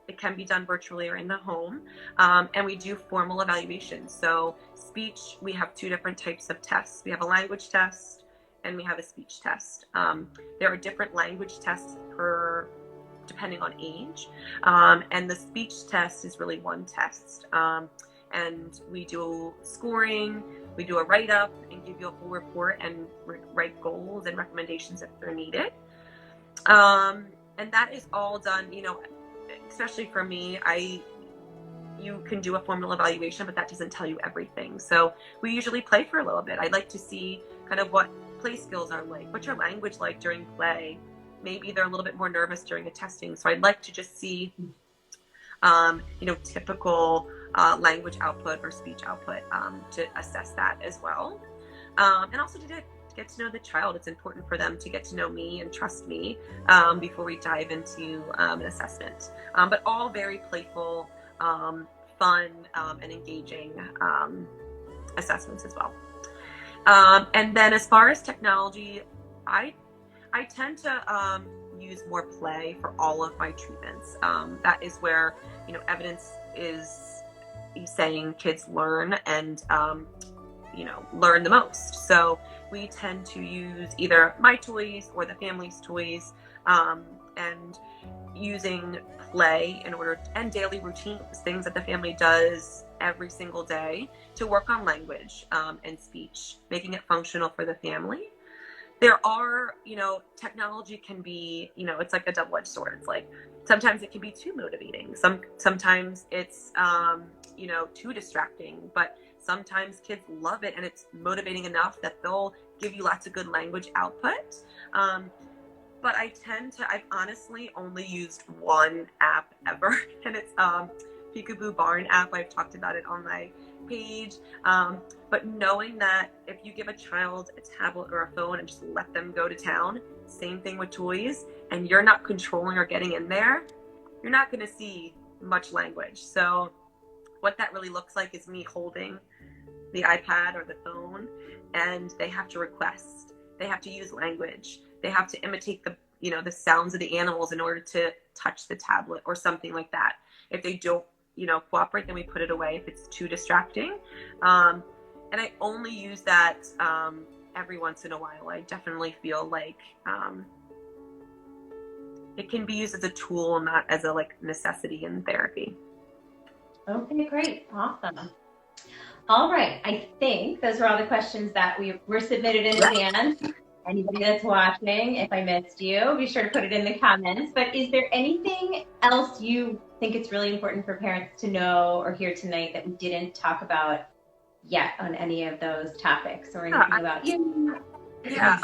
B: it can be done virtually or in the home. And we do formal evaluations. So speech, we have 2 different types of tests. We have a language test and we have a speech test. There are different language tests depending on age. And the speech test is really one test. And we do scoring, we do a write-up and give you a full report and write goals and recommendations if they're needed. And that is all done, you know, especially for me, you can do a formal evaluation, but that doesn't tell you everything. So we usually play for a little bit. I'd like to see kind of what play skills are like, what's your language like during play. Maybe they're a little bit more nervous during a testing. So I'd like to just see, you know, typical language output or speech output, to assess that as well. And also to get to know the child. It's important for them to get to know me and trust me before we dive into an assessment. But all very playful, fun, and engaging assessments as well. And then as far as technology, I tend to use more play for all of my treatments. That is where, you know, evidence is saying kids learn and, learn the most. So we tend to use either my toys or the family's toys, and using play and daily routines, things that the family does every single day to work on language and speech, making it functional for the family. There are, technology can be, it's like a double-edged sword. It's like sometimes it can be too motivating. Sometimes it's, too distracting. But sometimes kids love it and it's motivating enough that they'll give you lots of good language output. But I've honestly only used one app ever, and it's Peekaboo Barn app. I've talked about it on my page. But knowing that if you give a child a tablet or a phone and just let them go to town, same thing with toys, and you're not controlling or getting in there, you're not going to see much language. So what that really looks like is me holding the iPad or the phone, and they have to request. They have to use language. They have to imitate the sounds of the animals in order to touch the tablet or something like that. If they don't, cooperate, then we put it away if it's too distracting. And I only use that every once in a while. I definitely feel like it can be used as a tool, not as a necessity in therapy.
A: Okay, great. Awesome. All right. I think those were all the questions that were submitted in advance. Anybody that's watching, if I missed you, be sure to put it in the comments. But is there anything else you think it's really important for parents to know or hear tonight that we didn't talk about yet on any of those topics, or anything about you?
B: Yeah,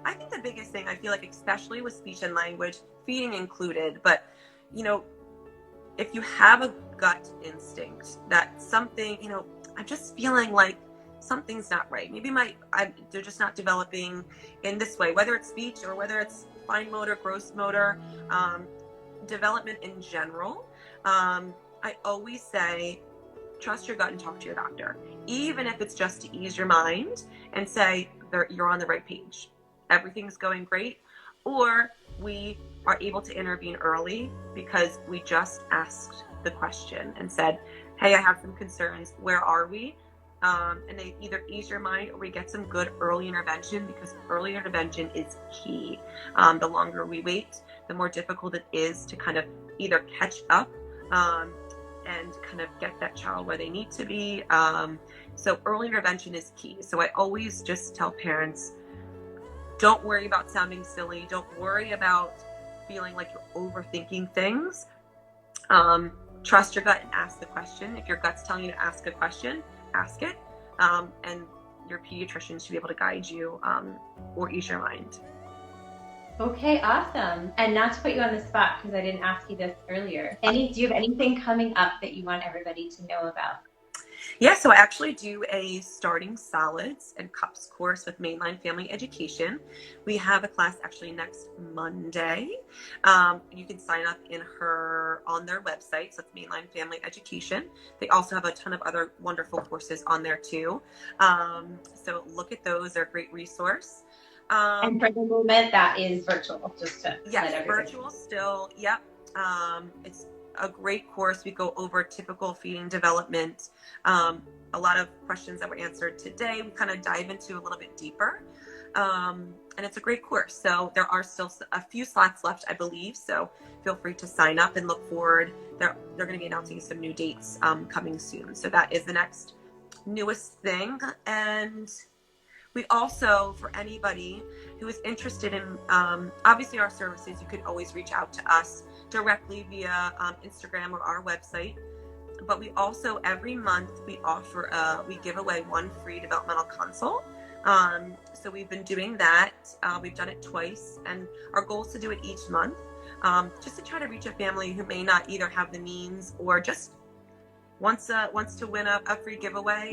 B: I think the biggest thing, I feel like, especially with speech and language, feeding included, but, if you have a gut instinct that something, I'm just feeling like something's not right. Maybe they're just not developing in this way, whether it's speech or whether it's fine motor, gross motor, development in general. I always say, trust your gut and talk to your doctor, even if it's just to ease your mind and say you're on the right page. Everything's going great. Or we are able to intervene early because we just asked the question and said, hey, I have some concerns. Where are we? And they either ease your mind or we get some good early intervention, because early intervention is key. The longer we wait, the more difficult it is to kind of either catch up and kind of get that child where they need to be. So early intervention is key. So I always just tell parents, don't worry about sounding silly. Don't worry about feeling like you're overthinking things. Trust your gut and ask the question. If your gut's telling you to ask a question, ask it. And your pediatrician should be able to guide you or ease your mind.
A: Okay, awesome. And not to put you on the spot, because I didn't ask you this earlier. Do you have anything coming up that you want everybody to know about?
B: Yeah, so I actually do a starting solids and cups course with Mainline Family Education. We have a class actually next Monday. You can sign up on their website, so it's Mainline Family Education. They also have a ton of other wonderful courses on there too. So look at those; they're a great resource.
A: And for the moment, that is virtual, just to let everybody.
B: Virtual still. Yep. It's a great course. We go over typical feeding development. A lot of questions that were answered today, we kind of dive into a little bit deeper. And it's a great course. So there are still a few slots left, I believe. So feel free to sign up and look forward. They're going to be announcing some new dates coming soon. So that is the next newest thing. And we also, for anybody who is interested in, obviously our services, you can always reach out to us directly via Instagram or our website. But we also, every month, we give away one free developmental consult. So we've been doing that. We've done it twice, and our goal is to do it each month, just to try to reach a family who may not either have the means or just wants to win a free giveaway,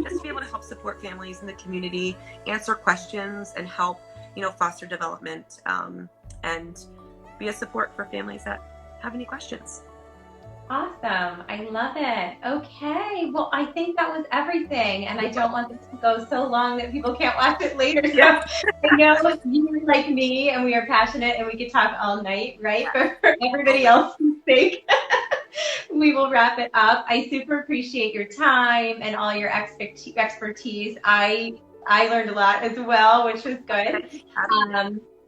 B: just to be able to help support families in the community, answer questions, and help foster development, and be a support for families that have any questions.
A: Awesome. I love it. Okay. Well, I think that was everything. And I don't want this to go so long that people can't watch it later. So I know you're like me and we are passionate and we could talk all night, right? But for everybody else's sake, we will wrap it up. I super appreciate your time and all your expertise. I learned a lot as well, which was good.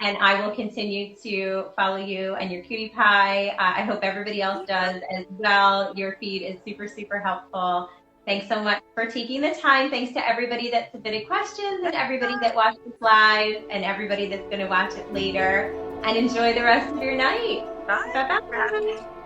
A: And I will continue to follow you and your cutie pie. I hope everybody else does as well. Your feed is super, super helpful. Thanks so much for taking the time. Thanks to everybody that submitted questions and everybody that watched this live and everybody that's going to watch it later. And enjoy the rest of your night.
B: Bye.
A: Bye-bye.